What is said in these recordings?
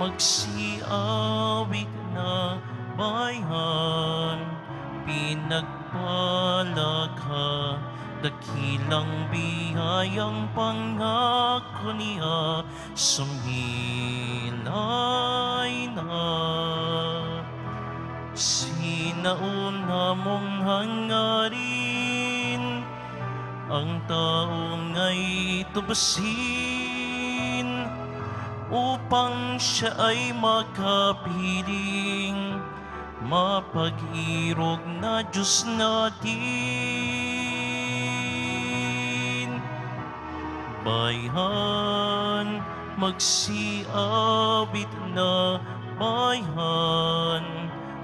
magsiawit na bayan, pinagpala ka, dakilang biyayang pangako niya, sumilay na. Sinauna mong hangarin, ang taong ay tubasin, upang siya ay makapiling, mapag-irog na Diyos natin. Bayan, magsiawit na bayan,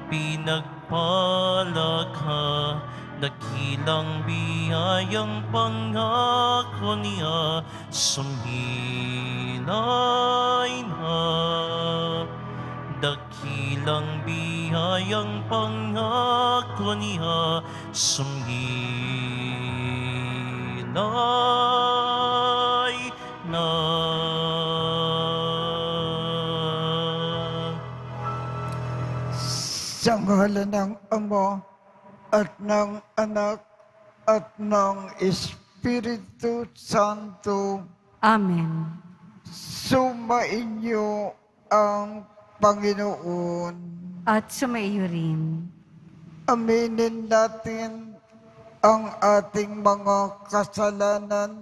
pinagpala ka, dakilang biyayang pangako niya, sumilay na. Dakilang biyayang pangako niya, sumilay na. Sa ngalan ng Ama at ng Anak at ng Espiritu Santo, Amen. sumainyo ang Panginoon. At sumaiyo rin. Aminin natin ang ating mga kasalanan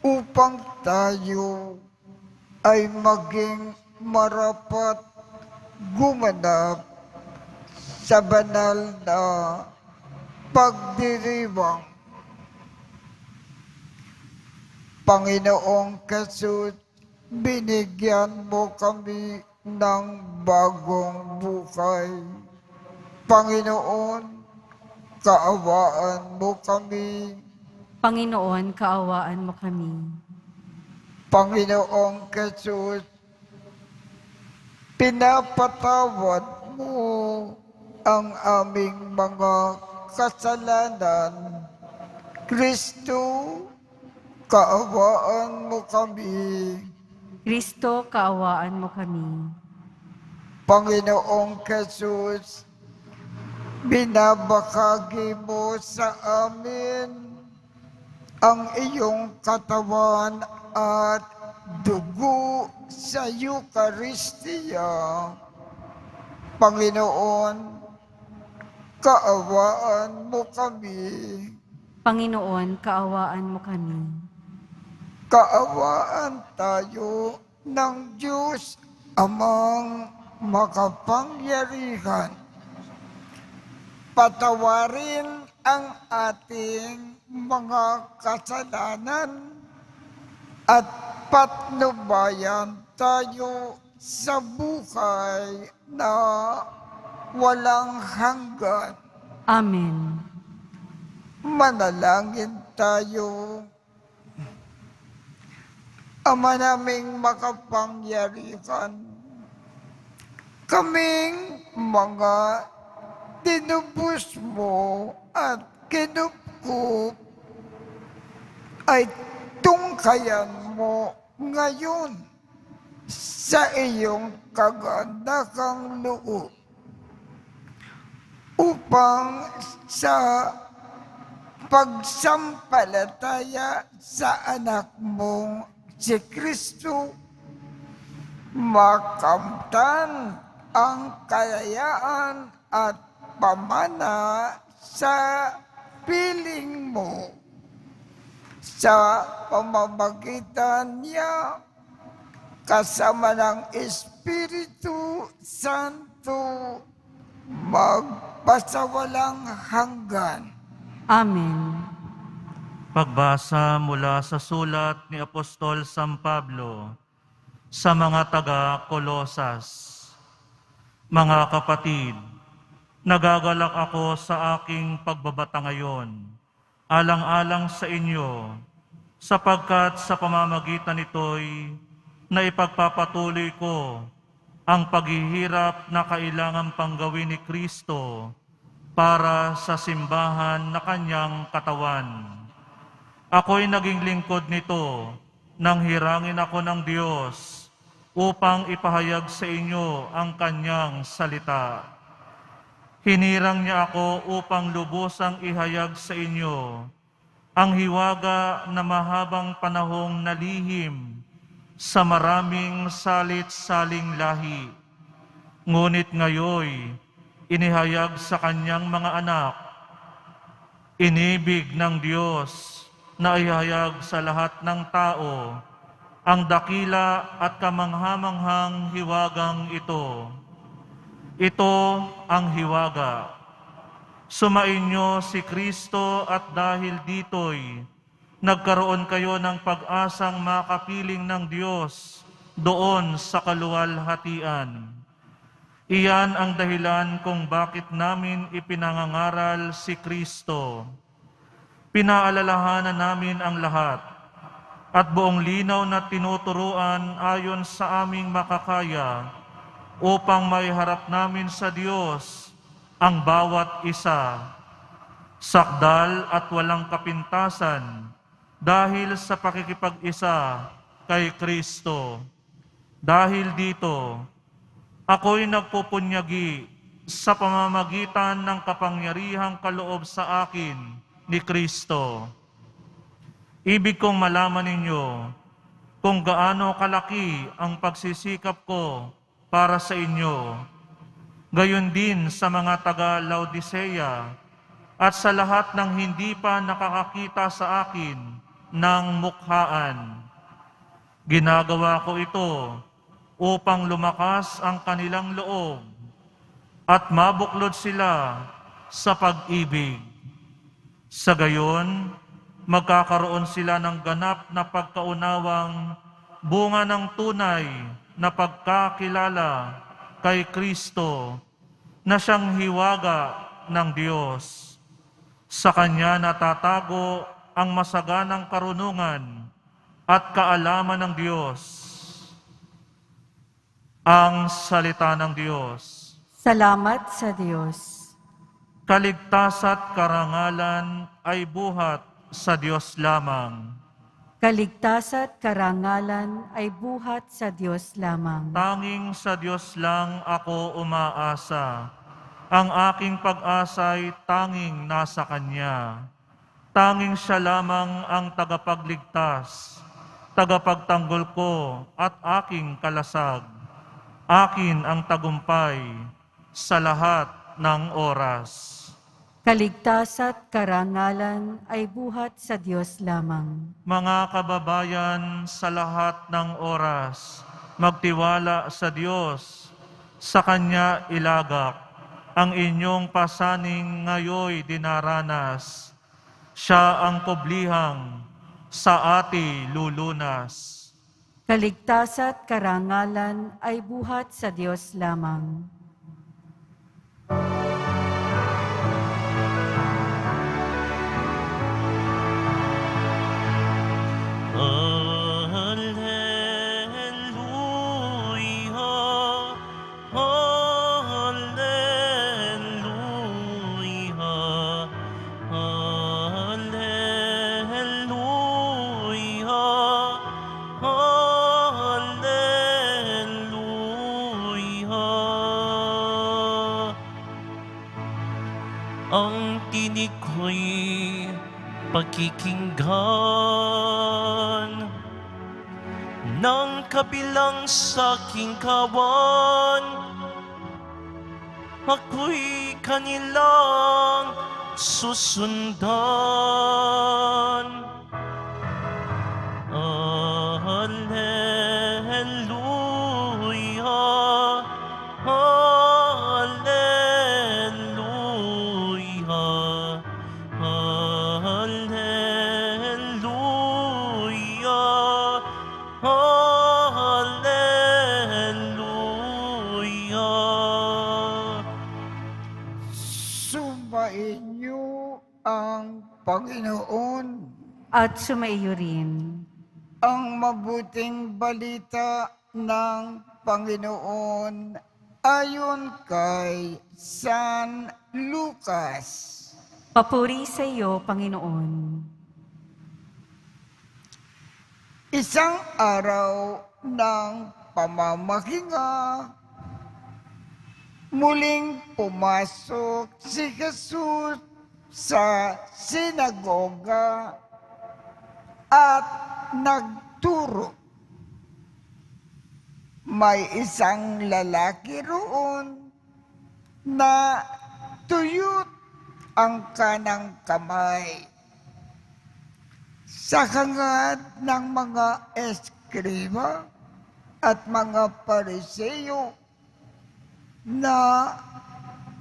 upang tayo ay maging marapat gumanap sa banal na pagdiriwang. Panginoong Jesus, binigyan mo kami ng bagong buhay. Panginoon, kaawaan mo kami. Panginoon, kaawaan mo kami. Panginoong Jesus, pinapatawad mo ang aming mga kasalanan. Kristo, kaawaan mo kami. Kristo, kaawaan mo kami. Panginoong Jesus, binabahagi mo sa amin ang iyong katawan at dugo sa Eucharistia. Panginoon, kaawaan mo kami. Panginoon, kaawaan mo kami. Kaawaan tayo ng Diyos Amang makapangyarihan. Patawarin ang ating mga kasalanan at patnubayan tayo sa buhay na walang hanggan. Amen. Manalangin tayo. Ama naming makapangyarihan, kaming mga tinubos mo at kinupkup ay tungkayan mo ngayon sa iyong kagandakang loob upang sa pagsampalataya sa anak mong si Kristo, makamtan ang kalayaan at pamana sa piling mo. Sa pamamagitan niya, kasama ng Espiritu Santo, magpasawalang hanggan. Amen. Pagbasa mula sa sulat ni Apostol San Pablo sa mga taga-Kolosas. Mga kapatid, nagagalak ako sa aking pagbabata ngayon, alang-alang sa inyo, sapagkat sa pamamagitan nito'y naipagpapatuloy ko ang paghihirap na kailangan pang gawin ni Kristo para sa simbahan na kanyang katawan. Ako'y naging lingkod nito nang hirangin ako ng Diyos upang ipahayag sa inyo ang kanyang salita. Hinirang niya ako upang lubusang ihayag sa inyo ang hiwaga na mahabang panahong nalihim sa maraming salit-saling lahi. Ngunit ngayoy, inihayag sa kanyang mga anak, inibig ng Diyos na ihayag sa lahat ng tao ang dakila at kamanghamanghang hiwagang ito. Ito ang hiwaga. Sumainyo si Kristo at dahil dito'y nagkaroon kayo ng pag-asang makapiling ng Diyos doon sa kaluwalhatian. Iyan ang dahilan kung bakit namin ipinangangaral si Kristo. Pinaalalahanan namin ang lahat at buong linaw na tinuturuan ayon sa aming makakaya upang maiharap namin sa Diyos ang bawat isa, sakdal at walang kapintasan dahil sa pakikipag-isa kay Kristo. Dahil dito, ako'y nagpupunyagi sa pamamagitan ng kapangyarihang kaloob sa akin ni Kristo. Ibig kong malaman ninyo kung gaano kalaki ang pagsisikap ko para sa inyo. Gayon din sa mga taga-Laodicea at sa lahat ng hindi pa nakakakita sa akin ng mukhaan. Ginagawa ko ito upang lumakas ang kanilang loob at mabuklod sila sa pag-ibig. Sa gayon, magkakaroon sila ng ganap na pagkaunawang bunga ng tunay na pagkakilala kay Kristo na siyang hiwaga ng Diyos. Sa Kanya natatago ang masaganang karunungan at kaalaman ng Diyos. Ang salita ng Diyos. Salamat sa Diyos. Kaligtas at karangalan ay buhat sa Diyos lamang. Kaligtas at karangalan ay buhat sa Diyos lamang. Tanging sa Diyos lang ako umaasa. Ang aking pag-asa'y tanging nasa Kanya. Tanging Siya lamang ang tagapagligtas, tagapagtanggol ko at aking kalasag. Akin ang tagumpay sa lahat ng oras. Kaligtas at karangalan ay buhat sa Diyos lamang. Mga kababayan, sa lahat ng oras, magtiwala sa Diyos. Sa Kanya ilagak ang inyong pasaning ngayoy dinaranas. Siya ang kublihang sa ati lulunas. Kaligtas at karangalan ay buhat sa Diyos lamang. Ang tinig ko'y pakikinggan ng kabilang sa aking kawan. Ako'y kanilang susundan. Alleluia, Alleluia, Alleluia, Alleluia. Sumainyo ang Panginoon. At sumaiyo rin. Ang mabuting balita ng Panginoon ayon kay San Lucas. Papuri sa iyo, Panginoon. Isang araw ng pamamahinga, muling pumasok si Jesus sa sinagoga at nagturo. May isang lalaki roon na tuyot ang kanang kamay. Sa hangad ng mga eskriba at mga Pariseo na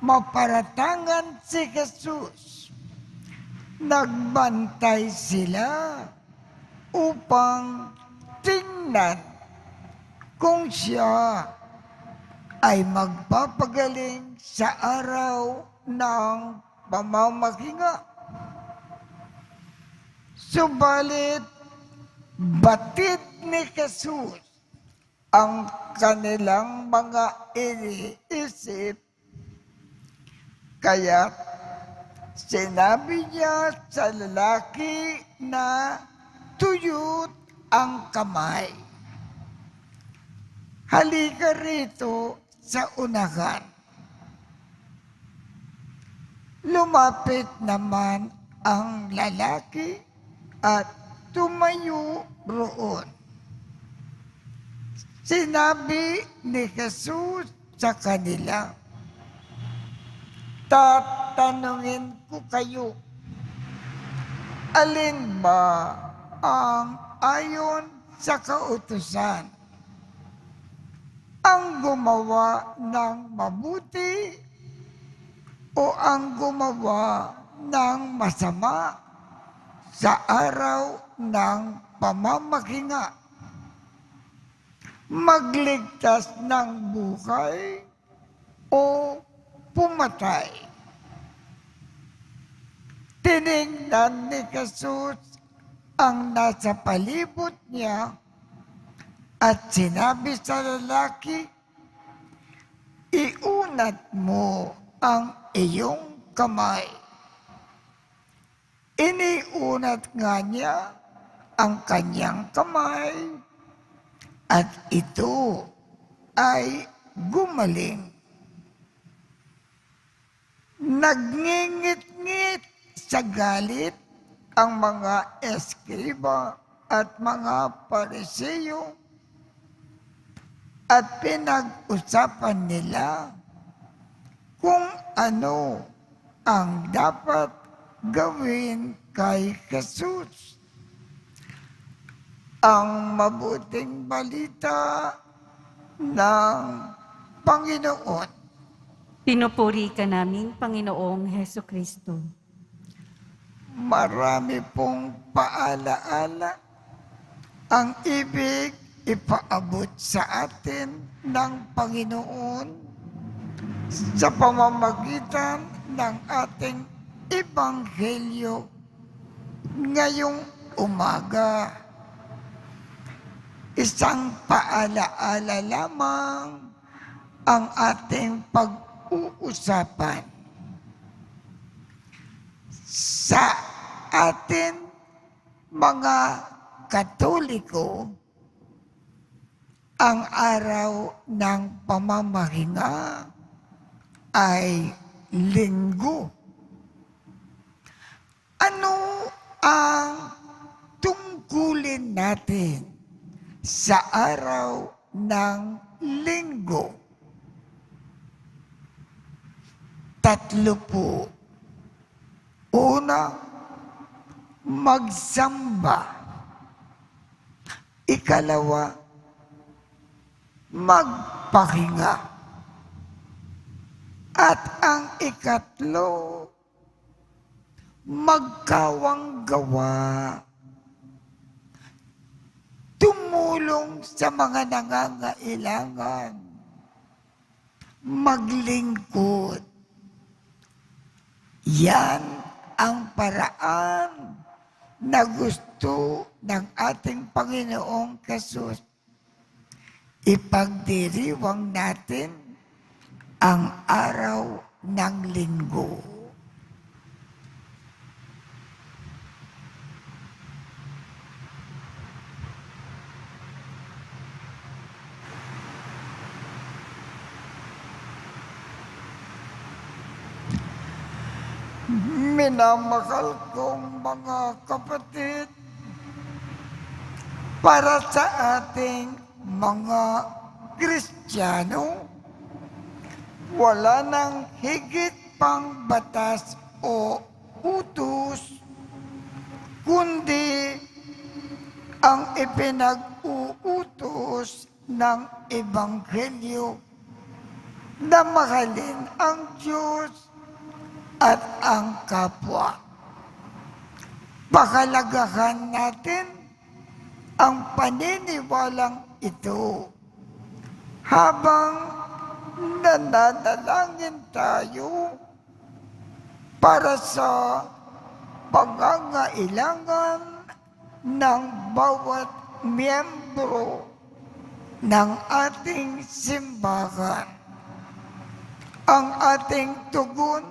maparatangan si Jesus, nagbantay sila upang tingnan kung siya ay magpapagaling sa araw ng pamamahinga. Subalit, batid ni Jesus ang kanilang mga iniisip, kaya sinabi niya sa lalaki na tuyot ang kamay, halika rito sa unahan. Lumapit naman ang lalaki at tumayo roon. Sinabi ni Jesus sa kanila, tatanungin ko kayo, alin ba ang ayon sa kautusan? Ang gumawa ng mabuti o ang gumawa ng masama sa araw ng pamamahinga? Magligtas ng buhay o pumatay? Tinignan ni Jesus ang nasa palibot niya at sinabi sa lalaki, iunat mo ang iyong kamay. Iniunat nga niya ang kanyang kamay at ito ay gumaling. Nagngingit-ngit sa galit ang mga eskriba at mga Pariseo at pinag-usapan nila kung ano ang dapat gawin kay Jesus. Ang mabuting balita ng Panginoon. Pinupuri ka namin, Panginoong Heso Kristo. Marami pong paalaala ang ibig ipaabot sa atin ng Panginoon sa pamamagitan ng ating Ebanghelyo ngayong umaga. Isang paalaala lamang ang ating pag-uusapan. Sa atin mga Katoliko, ang araw ng pamamahinga ay Linggo. Ano ang tungkulin natin sa araw ng Linggo? Tatlo po. Una, magsamba. Ikalawa, magpahinga. At ang ikatlo, magkawang gawa. Tumulong sa mga nangangailangan. Maglingkod. Yan ang paraan na gusto ng ating Panginoong Jesus. Ipagdiriwang natin ang araw ng Linggo. Minamahal kong mga kapatid, para sa ating mga Kristiyano, wala nang higit pang batas o utos, kundi ang ipinag-uutos ng Ebanghelyo na mahalin ang Diyos at ang kapwa. Pahalagahan natin ang paniniwalang ito habang nananalangin tayo para sa pangangailangan ng bawat miyembro ng ating simbahan. Ang ating tugon,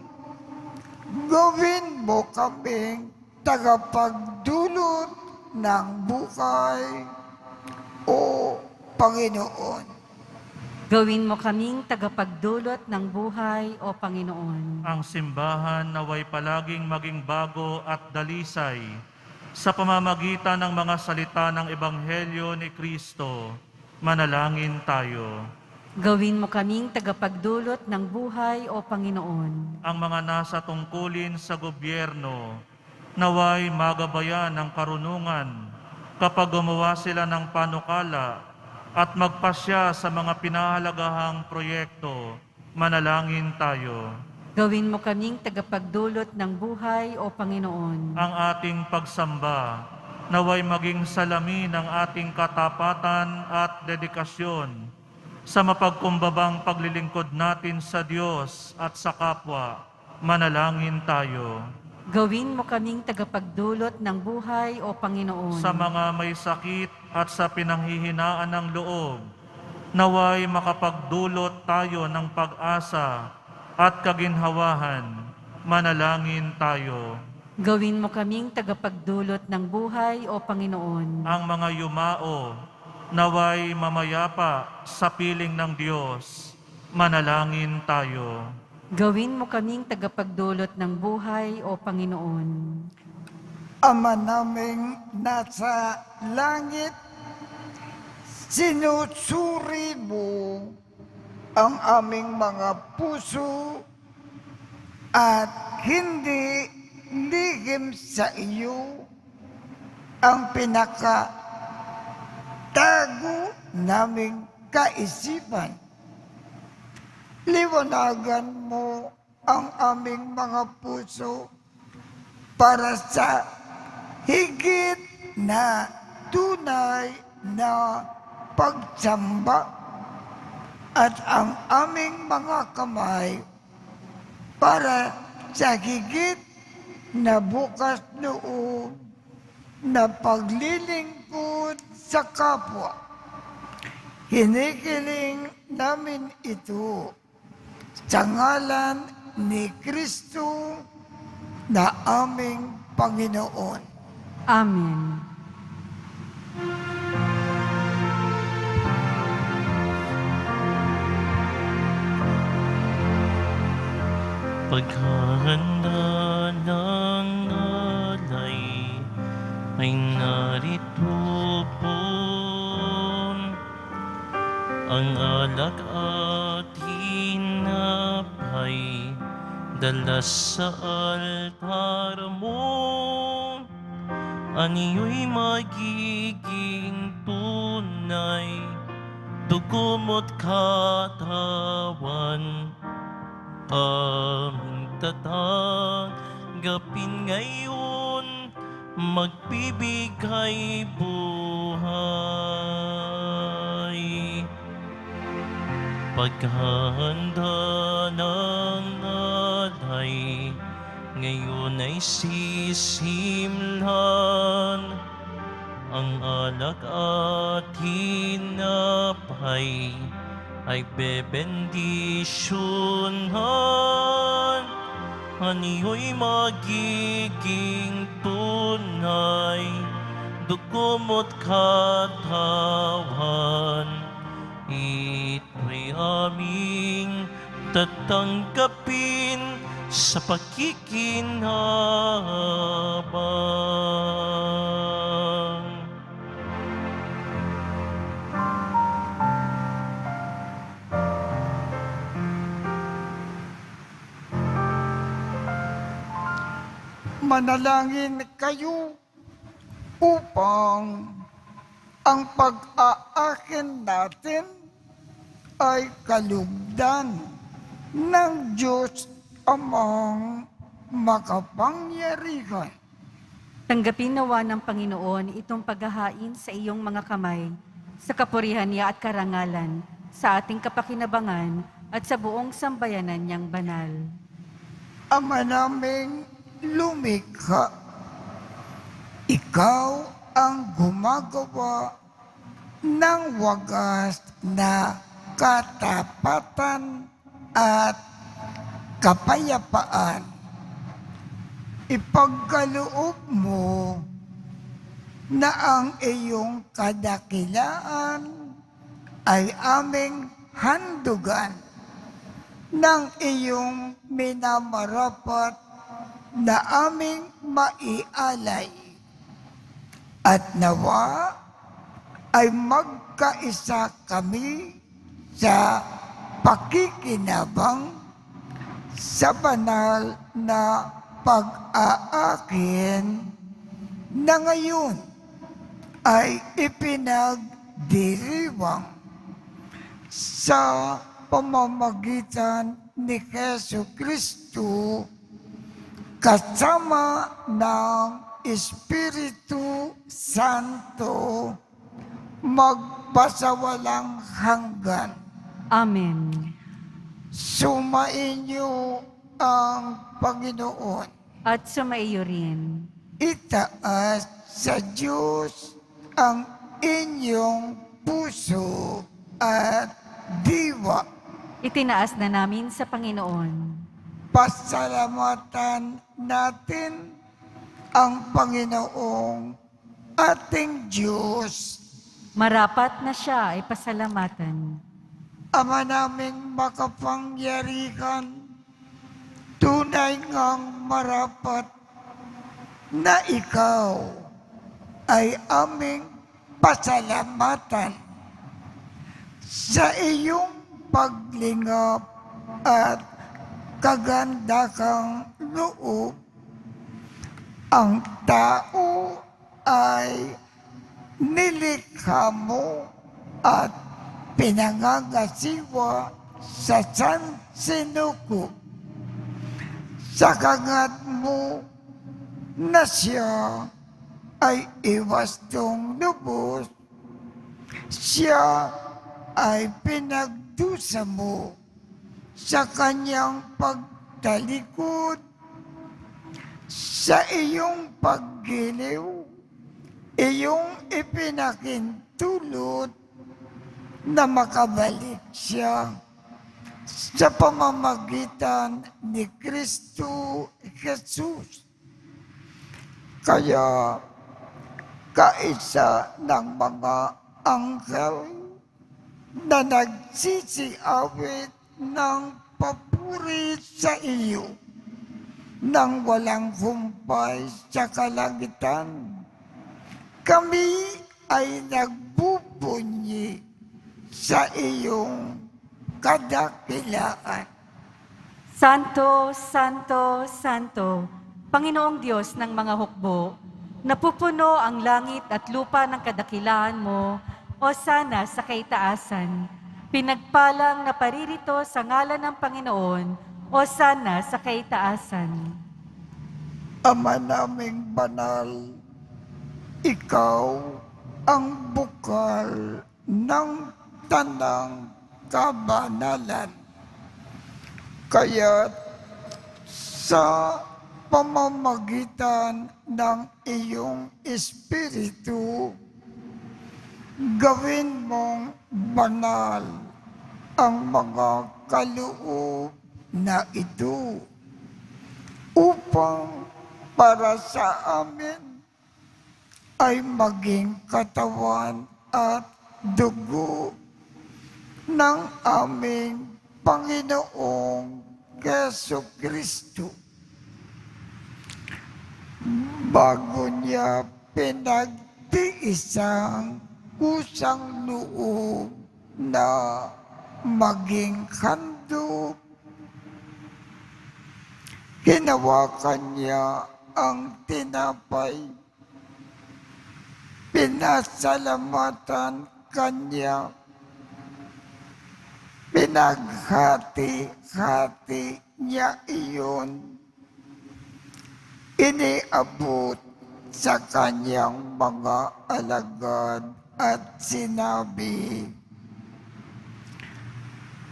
gawin mo kaming tagapagdulot ng buhay, o Panginoon. Gawin mo kaming tagapagdulot ng buhay, O Panginoon. Ang simbahan naway palaging maging bago at dalisay sa pamamagitan ng mga salita ng Ebanghelyo ni Kristo. Manalangin tayo. Gawin mo kaming tagapagdulot ng buhay, O Panginoon. Ang mga nasa tungkulin sa gobyerno, naway magabayan ng karunungan kapag gumawa sila ng panukala at magpasya sa mga pinahalagahang proyekto. Manalangin tayo. Gawin mo kaming tagapagdulot ng buhay, O Panginoon. Ang ating pagsamba, naway maging salamin ng ating katapatan at dedikasyon sa mapagkumbabang paglilingkod natin sa Diyos at sa kapwa. Manalangin tayo. Gawin mo kaming tagapagdulot ng buhay, O Panginoon. Sa mga may sakit at sa pinanghihinaan ng loob, naway makapagdulot tayo ng pag-asa at kaginhawahan. Manalangin tayo. Gawin mo kaming tagapagdulot ng buhay, O Panginoon. Ang mga yumao, naway mamayapa sa piling ng Diyos. Manalangin tayo. Gawin mo kaming tagapagdulot ng buhay, O Panginoon. Ama naming nasa langit, sinusuri mo ang aming mga puso at hindi lihim sa iyo ang pinakatago naming kaisipan. Liwanagan mo ang aming mga puso para sa higit na tunay na pagsamba at ang aming mga kamay para sa higit na bukas loob na paglilingkod sa kapwa. Hinikiling namin ito sa ngalan ni Kristo na aming Panginoon. Amen. Paghahanda ng alay ay narito po ang alak at hinapay dala sa altar mo. Aniyo'y magiging tunay, dugo mo't katawan, aming tatanggapin ngayon, magbibigay buhay. Paghahanda ng alay, ngayon ay sisimlan, ang alak at hinapay ay bebendisyonan. Aniyo'y magiging tunay, dugo mo't katawan, ito'y aming tatanggapin sa pakikinabang. Manalangin kayo upang ang pag-aakin natin ay kalugdan ng Diyos Amang makapangyarihan. Tanggapin nawa ng Panginoon itong paghahain sa iyong mga kamay, sa kapurihan niya at karangalan, sa ating kapakinabangan at sa buong sambayanan niyang banal. Ama naming lumikha, ikaw ang gumagawa ng wagas na katapatan at kapayapaan. Ipagkaloob mo na ang iyong kadakilaan ay aming handugan ng iyong minamarapat na aming maialay. At nawa ay magkaisa kami sa pakikinabang sa banal na pag-aakin na ngayon ay ipinagdiriwang sa pamamagitan ni Jesu Kristo kasama ng Espiritu Santo magpasawalang hanggan. Amen. Sumainyo ang Panginoon. At sumaiyo rin. Itaas sa Diyos ang inyong puso at diwa. Itinaas na namin sa Panginoon. Pasalamatan natin ang Panginoong ating Diyos. Marapat na siya ay pasalamatan. Ama naming makapangyarihan, tunay ngang marapat na ikaw ay aming pasalamatan sa iyong paglingap at kagandakang loob. Ang tao ay nilikha mo at pinangangasiwa sa sansinuko. Sa kagat mo na siya ay iwastong lubos, siya ay pinagdusa mo sa kanyang pagtalikod. Sa iyong paggiliw, iyong ipinakintulot na makabalik siya sa pamamagitan ni Kristo Jesus. Kaya kaisa ng mga anghel na nagsisiawit ng papuri sa iyo nang walang humpay sa kalangitan, kami ay nagbubunyi sa iyong kadakilaan. Santo, Santo, Santo, Panginoong Diyos ng mga hukbo, napupuno ang langit at lupa ng kadakilaan mo, o sana sa kaitaasan. Pinagpalang na paririto sa ngalan ng Panginoon, o sana sa kaitaasan. Ama naming banal, ikaw ang bukal ng tanang kabanalan. Kaya't sa pamamagitan ng iyong Espiritu, gawin mong banal ang mga kaloob na ito upang para sa amin ay maging katawan at dugo ng aming Panginoong Keso Kristo. Bago niya pinagtiisang kusang loob na maging handog, hinawakan niya ang tinapay, pinasalamatan kanya, pinaghati-hati niya iyon, iniabot sa kanyang mga alagad at sinabi,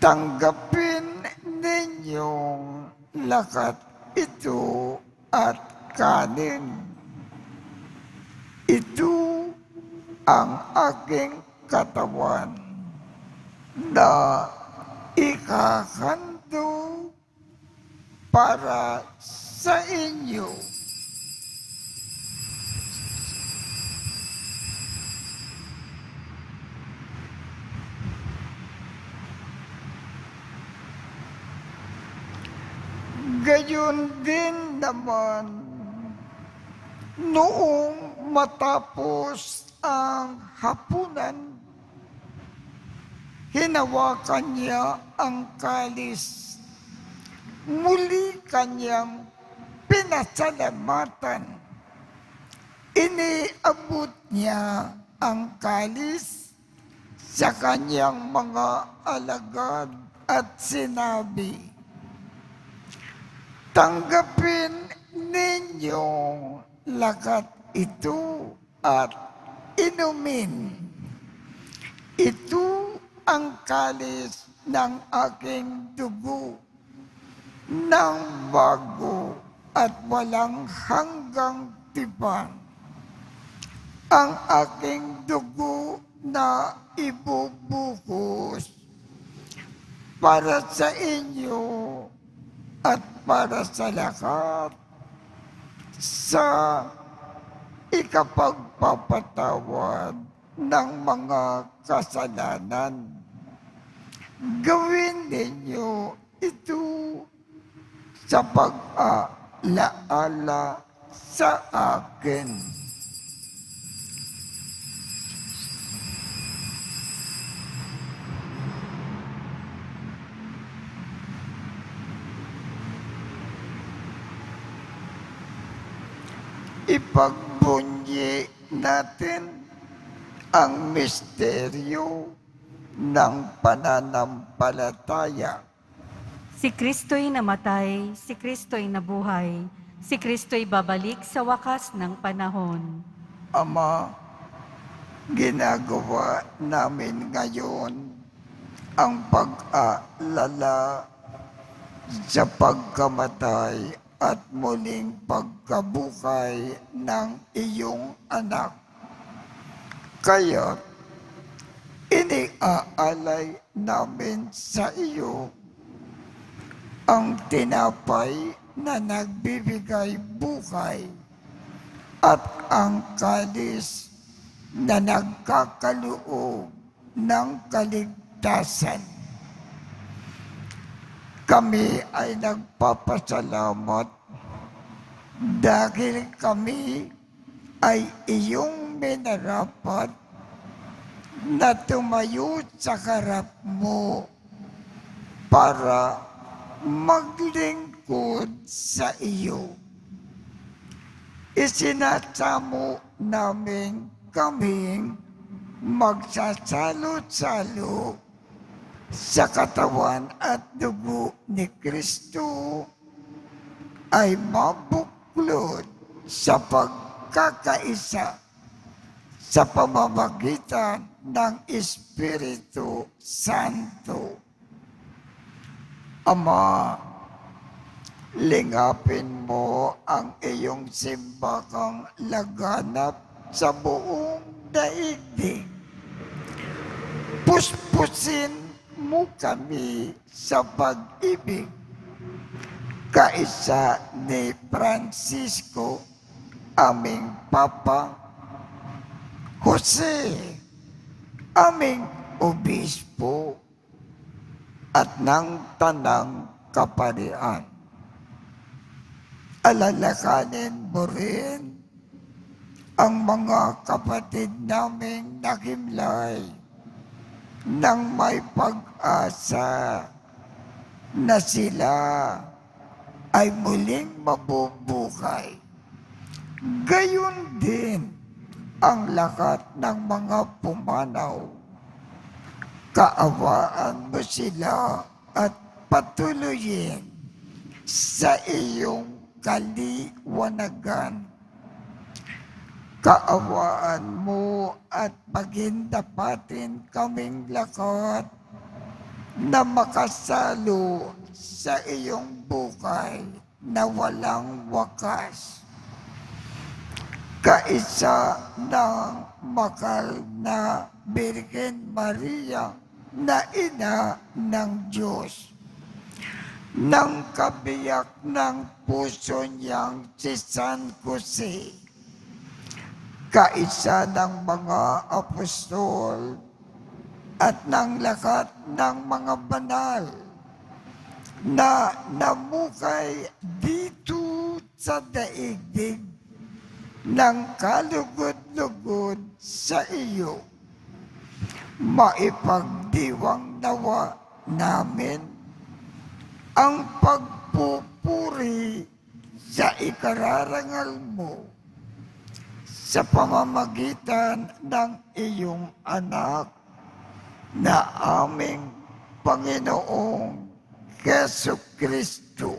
"Tanggapin ninyong lahat ito at kanin. Ito ang aking katawan na ikahandog para sa inyo." Gayon din naman, noong matapos ang hapunan, hinawakan niya ang kalis. Muli kanyang pinasalamatan. Iniabot niya ang kalis sa kanyang mga alagad at sinabi, "Tanggapin ninyong lahat ito at inumin. Ito ang kalis ng aking dugo ng bago at walang hanggang tipan. Ang aking dugo na ibubuhos para sa inyo at para sa lahat sa ikapagpapatawad ng mga kasalanan. Gawin ninyo ito sa pag-alaala sa akin." Ipagbunyi natin ang misteryo ng pananampalataya. Si Kristo'y namatay, si Kristo'y nabuhay, si Kristo'y babalik sa wakas ng panahon. Ama, ginagawa namin ngayon ang pag-aalala sa pagkamatay at muling pagkabuhay ng iyong anak. Kaya iniaalay namin sa iyo ang tinapay na nagbibigay buhay at ang kalis na nagkakaloob ng kaligtasan. Kami ay nagpapasalamat dahil kami ay iyong minarapat na tumayo sa harap mo para maglingkod sa iyo. Isinasamo namin kaming magsasalo-salo sa katawan at dugo ni Kristo ay mabuklod sa pagkakaisa sa pamamagitan ng Espiritu Santo. Ama, lingapin mo ang iyong simbakang laganap sa buong daigdig. Puspusin mo kami sa pag-ibig, kaisa ni Francisco, aming Papa, Jose, aming Obispo, at ng tanang kaparian. Alalakanin mo rin ang mga kapatid naming nakimlay nang may pag-asa na sila ay muling mabubuhay. Gayon din ang lahat ng mga pumanaw. Kaawaan mo sila at patuloyin sa iyong kaliwanagan. Kaawaan mo at pagindapatin kaming lahat na makasalo sa iyong buhay na walang wakas. Kaisa ng makal na Birhen Maria na ina ng Diyos, ng kabiyak ng puso niyang si San Jose, kaisa ng mga apostol at ng lahat ng mga banal na namukay dito sa daigdig ng kalugod-lugod sa iyo. Maipagdiwang nawa namin ang pagpupuri sa ikararangal mo sa pamamagitan ng iyong anak na aming Panginoong Jesucristo.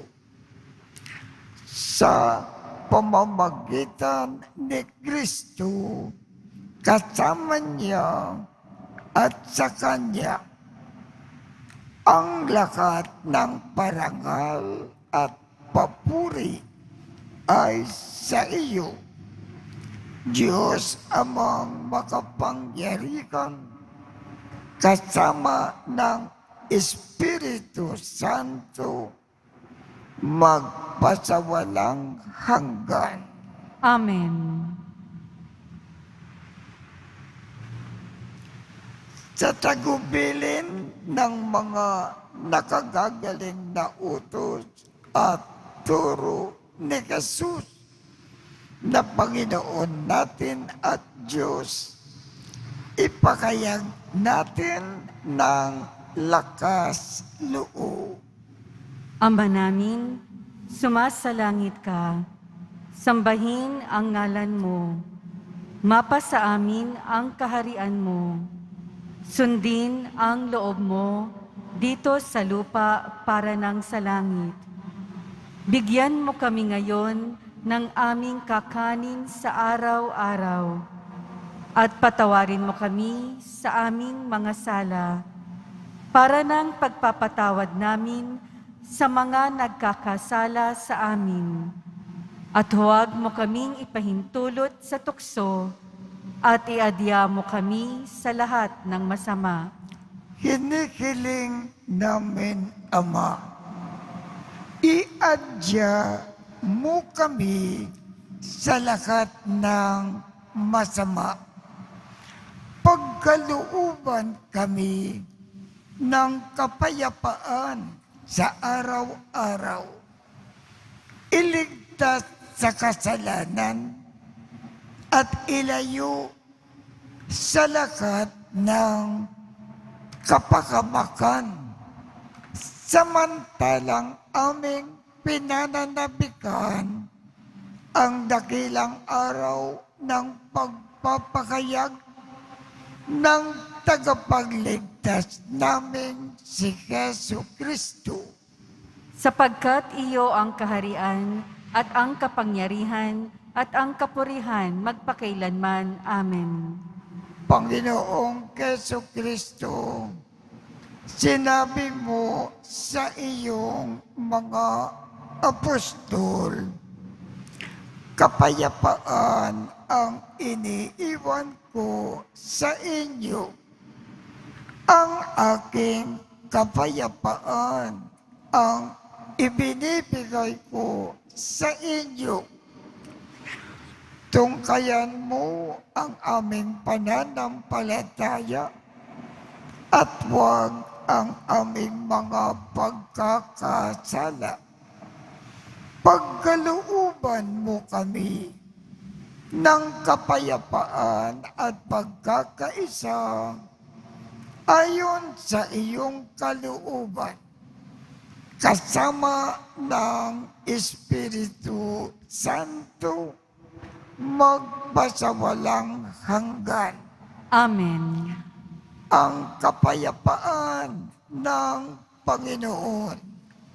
Sa pamamagitan ni Kristo, kasama niya at sa Kanya, ang lahat ng parangal at papuri ay sa iyo, Diyos amang makapangyarihan, kasama ng Espiritu Santo, magpasawalang hanggan. Amen. Sa tagubilin ng mga nakagagaling na utos at turo ni Jesus na Panginoon natin at Diyos, ipakayag natin ng lakas loob. Ama namin, sumasalangit ka, sambahin ang ngalan mo, mapasa amin ang kaharian mo, sundin ang loob mo dito sa lupa para ng sa langit. Bigyan mo kami ngayon ng aming kakanin sa araw-araw, at patawarin mo kami sa aming mga sala, para ng pagpapatawad namin sa mga nagkakasala sa amin. At huwag mo kaming ipahintulot sa tukso, at iadya mo kami sa lahat ng masama. Hinihiling namin, Ama, iadya mo kami sa lahat ng masama. Pagkalooban kami ng kapayapaan sa araw-araw. Iligtas sa kasalanan at ilayo sa lahat ng kapakamakan. Samantalang aming pinananabikan ang dakilang araw ng pagpapakayag ng tagapagligtas naming si Jesucristo. Sapagkat iyo ang kaharian at ang kapangyarihan at ang kapurihan magpakailanman. Amen. Panginoong Jesucristo, sinabi mo sa iyong mga apostol, kapayapaan ang iniiwan ko sa inyo. Ang aking kapayapaan ang ibinibigay ko sa inyo. Tungkayan mo ang aming pananampalataya at huwag ang aming mga pagkakasala. Pagkalooban mo kami ng kapayapaan at pagkakaisa ayon sa iyong kalooban, kasama ng Espiritu Santo, magpasawalang hanggan. Amen. Ang kapayapaan ng Panginoon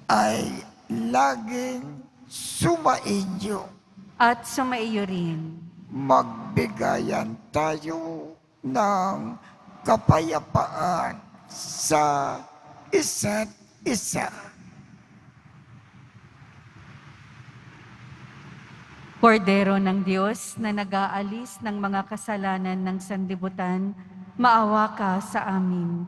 ay laging sumainyo. At sumaiyo rin. Magbigayan tayo ng kapayapaan sa isa't isa. Kordero ng Diyos na nag-aalis ng mga kasalanan ng sanlibutan, maawa ka sa amin.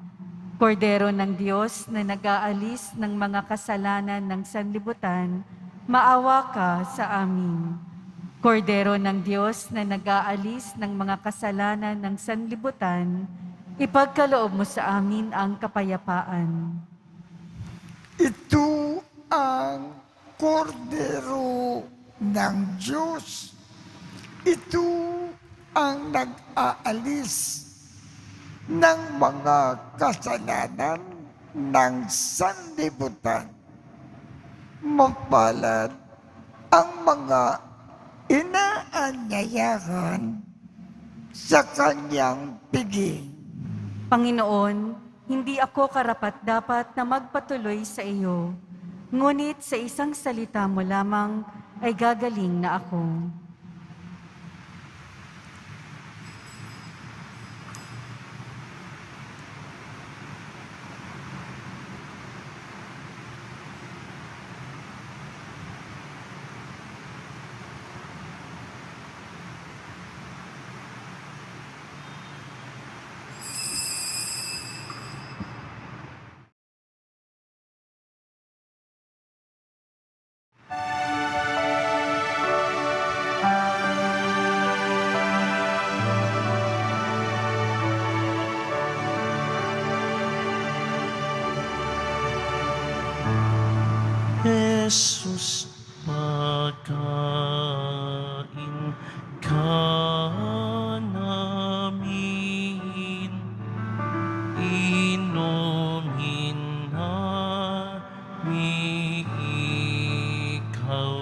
Kordero ng Diyos na nag-aalis ng mga kasalanan ng sanlibutan, maawa ka sa amin. Kordero ng Diyos na nag-aalis ng mga kasalanan ng sanlibutan, ipagkaloob mo sa amin ang kapayapaan. Ito ang kordero ng Diyos. Ito ang nag-aalis ng mga kasalanan ng sanlibutan. Mapalad ang mga inaanyayahan sa kanyang piging. Panginoon, hindi ako karapat-dapat na magpatuloy sa iyo, ngunit sa isang salita mo lamang ay gagaling na ako. Jesus, pagkain ka namin, inumin namin ikaw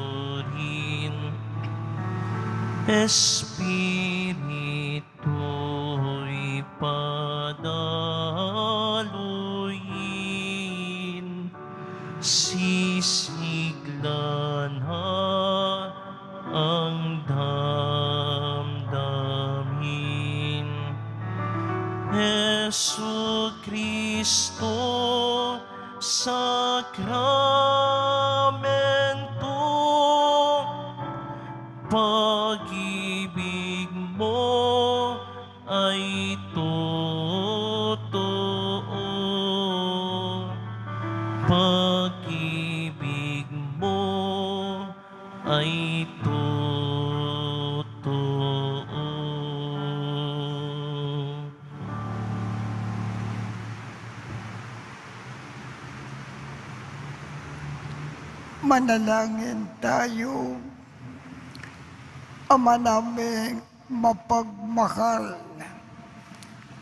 rin. Espiritu'y padaluin, sisiglan ang damdamin. Jesu Kristo, sakramento, pag-ibig mo ay totoo. Pag-ibig mo ay totoo. Manalangin tayo. Ama naming mapagmahal,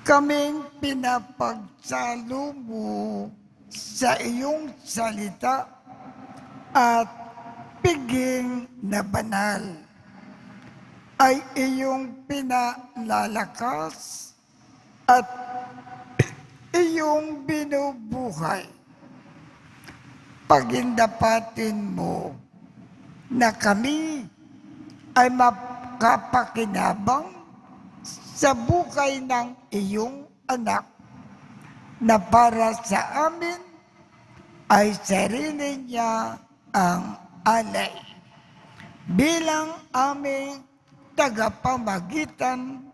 kaming pinapagsalo mo sa iyong salita at piging na banal ay iyong pinalalakas at iyong binubuhay. Pagindapatin mo na kami ay makapakinabang sa buhay ng iyong anak na para sa amin ay sarili niya ang alay. Bilang aming tagapamagitan,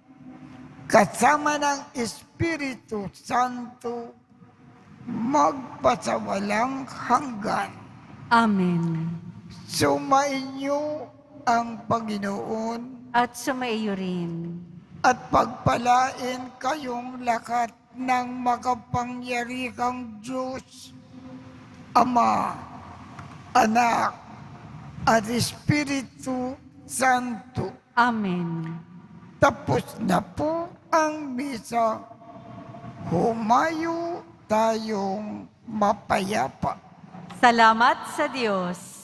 kasama ng Espiritu Santo, magpasawalang hanggan. Amen. Sumainyo ang Panginoon At sumaiyo rin. at pagpalain kayong lahat ng makapangyarihang Diyos, Ama, Anak, at Espiritu Santo. Amen. Tapos na po ang misa. Humayo tayong mapayapa. Salamat sa Diyos.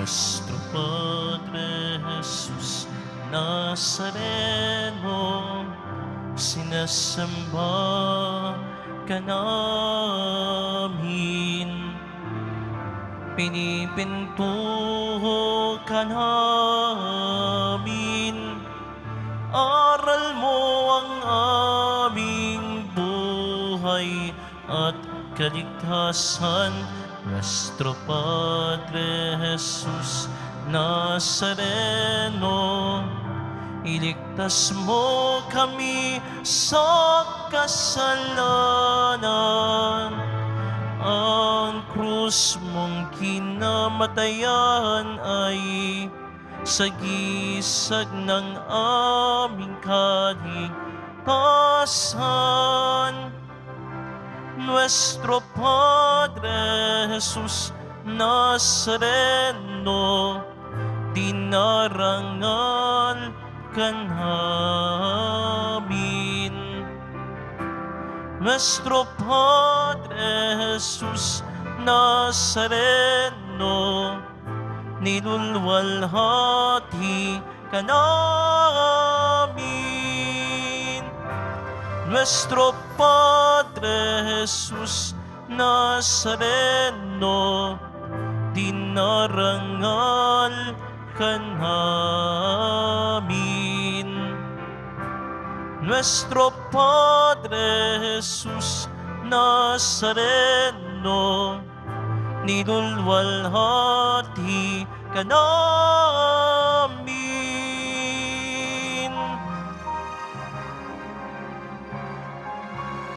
Nuestro Padre Jesus Nazareno, sinasamba ka namin, pinipintuho ka namin, aral mo ang aming buhay at kaligtasan. Nuestro Padre Jesus Nazareno, iligtas mo kami sa kasalanan. Ang krus mong kinamatayan ay sagisag ng aming kaligtasan. Nuestro Padre Jesus Nazareno, dinarangal ka namin. Nuestro Padre Jesus Nazareno, nilulwalhati ka namin. Nuestro Padre Jesus Nazareno, dinarangal ka namin. Nuestro Padre Jesus Nazareno, nilulwalhati ka namin.